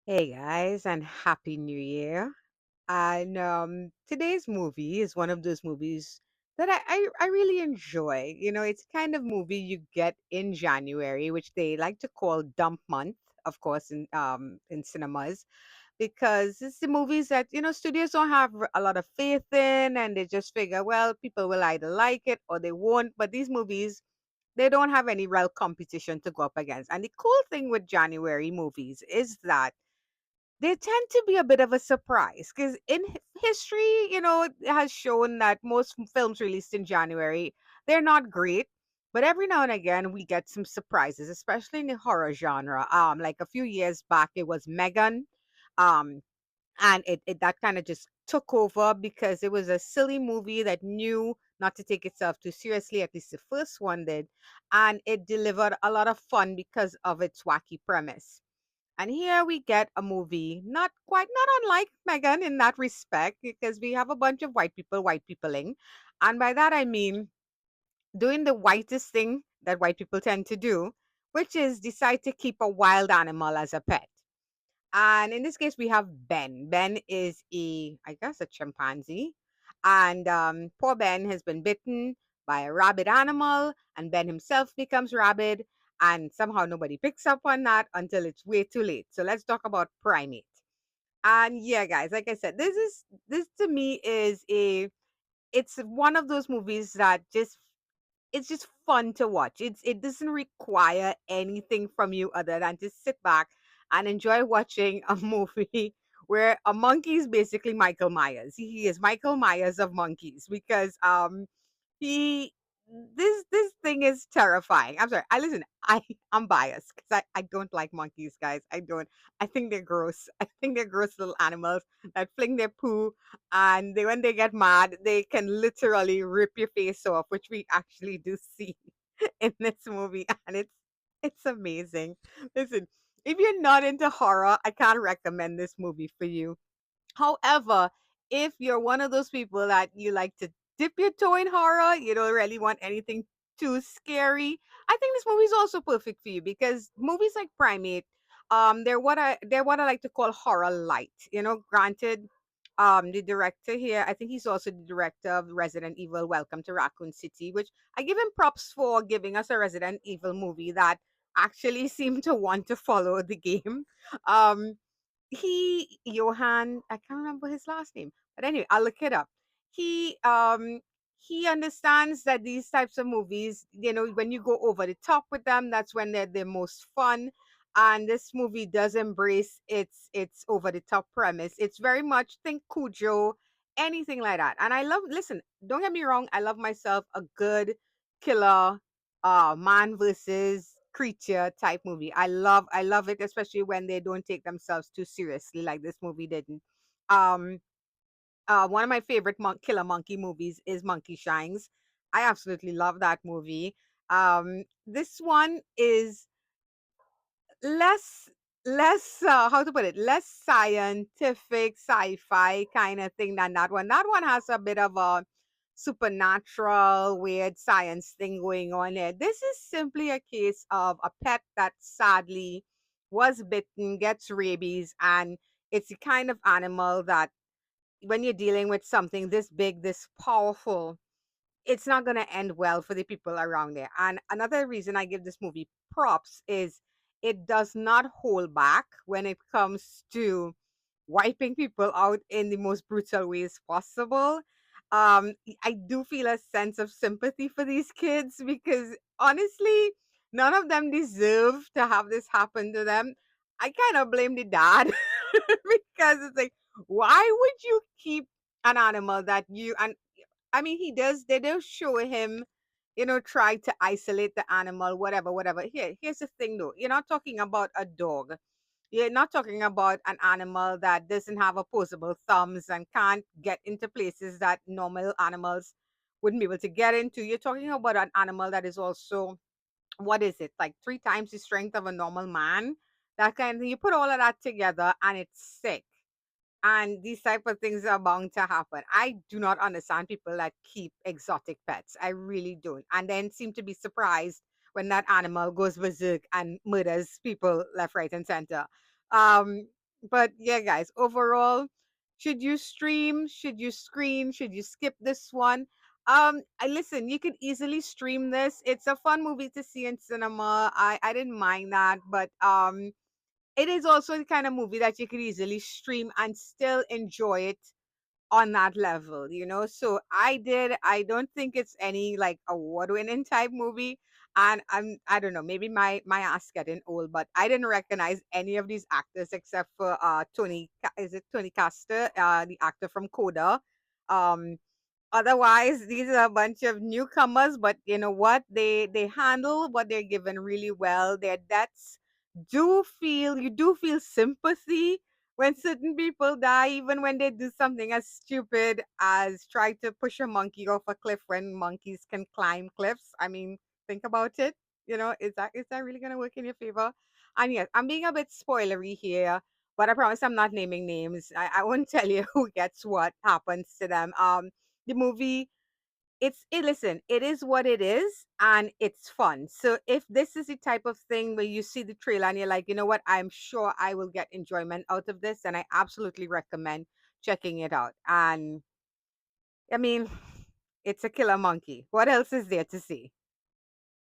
Hey guys, and Happy New Year. And today's movie is one of those movies that I really enjoy. It's the kind of movie you get in January, which they like to call Dump Month, of course, in cinemas, because it's the movies that studios don't have a lot of faith in, and they just figure, well, people will either like it or they won't. But these movies, they don't have any real competition to go up against. And the cool thing with January movies is that they tend to be a bit of a surprise because in history, it has shown that most films released in January, they're not great. But every now and again, we get some surprises, especially in the horror genre. Like a few years back, it was Megan, um, and it that kind of just took over because it was a silly movie that knew not to take itself too seriously. At least the first one did, and it delivered a lot of fun because of its wacky premise. And here we get a movie not unlike Megan in that respect, because we have a bunch of white peopling. And by that I mean doing the whitest thing that white people tend to do, which is decide to keep a wild animal as a pet. And in this case, we have Ben. Ben is I guess, a chimpanzee. And poor Ben has been bitten by a rabid animal, and Ben himself becomes rabid. And somehow nobody picks up on that until it's way too late. So let's talk about Primate. And yeah, guys, like I said, this to me is it's one of those movies that it's just fun to watch. It doesn't require anything from you other than just sit back and enjoy watching a movie where a monkey is basically Michael Myers. He is Michael Myers of monkeys because he this thing is terrifying. I'm sorry. I'm biased because I don't like monkeys, guys. I don't. I think they're gross. I think they're gross little animals that fling their poo, and when they get mad, they can literally rip your face off, which we actually do see in this movie, and it's amazing. Listen, if you're not into horror, I can't recommend this movie for you. However, if you're one of those people that you like to dip your toe in horror, you don't really want anything too scary, I think this movie is also perfect for you because movies like Primate, they're what I like to call horror light. Granted, the director here, I think he's also the director of Resident Evil Welcome to Raccoon City, which I give him props for giving us a Resident Evil movie that actually seemed to want to follow the game. Um, I can't remember his last name, but anyway, I'll look it up. He um he understands that these types of movies, when you go over the top with them, that's when they're the most fun. And this movie does embrace its over the top premise. It's very much think Cujo, anything like that. And I love, listen, don't get me wrong, I love myself a good killer, man versus creature type movie. I love it, especially when they don't take themselves too seriously, like this movie didn't. Um, One of my favorite killer monkey movies is Monkey Shines. I absolutely love that movie. This one is less how to put it, less scientific sci-fi kind of thing than that one. That one has a bit of a supernatural weird science thing going on there. This is simply a case of a pet that sadly was bitten, gets rabies, and it's the kind of animal that when you're dealing with something this big, this powerful, it's not going to end well for the people around there. And another reason I give this movie props is it does not hold back when it comes to wiping people out in the most brutal ways possible. I do feel a sense of sympathy for these kids because honestly, none of them deserve to have this happen to them. I kind of blame the dad because it's like, why would you keep an animal that you and I mean, they do show him, try to isolate the animal, whatever, whatever. Here's the thing though. You're not talking about a dog. You're not talking about an animal that doesn't have opposable thumbs and can't get into places that normal animals wouldn't be able to get into. You're talking about an animal that is also, what is it, like three times the strength of a normal man? That kind of thing. You put all of that together and it's sick, and these type of things are bound to happen. I do not understand people that keep exotic pets. I really don't. And then seem to be surprised when that animal goes berserk and murders people left, right, and center. Um, But yeah, guys, overall, should you stream? Should you screen? Should you skip this one? I listen, you could easily stream this. It's a fun movie to see in cinema. I didn't mind that, but it is also the kind of movie that you could easily stream and still enjoy it on that level, you know. So I don't think it's any like award winning type movie. And I don't know, maybe my ass getting old, but I didn't recognize any of these actors except for is it Tony Castor, the actor from Coda. um Otherwise, these are a bunch of newcomers, but you know what? They handle what they're given really well. Their deaths do feel you do feel sympathy when certain people die, even when they do something as stupid as try to push a monkey off a cliff when monkeys can climb cliffs. I mean, think about it. You know, is that really gonna work in your favor? And yes, I'm being a bit spoilery here, but I promise I'm not naming names. I won't tell you who gets what happens to them. The movie, listen, it is what it is and it's fun. So if this is the type of thing where you see the trailer and you're like, you know what, I'm sure I will get enjoyment out of this, and I absolutely recommend checking it out. And I mean, it's a killer monkey. What else is there to see?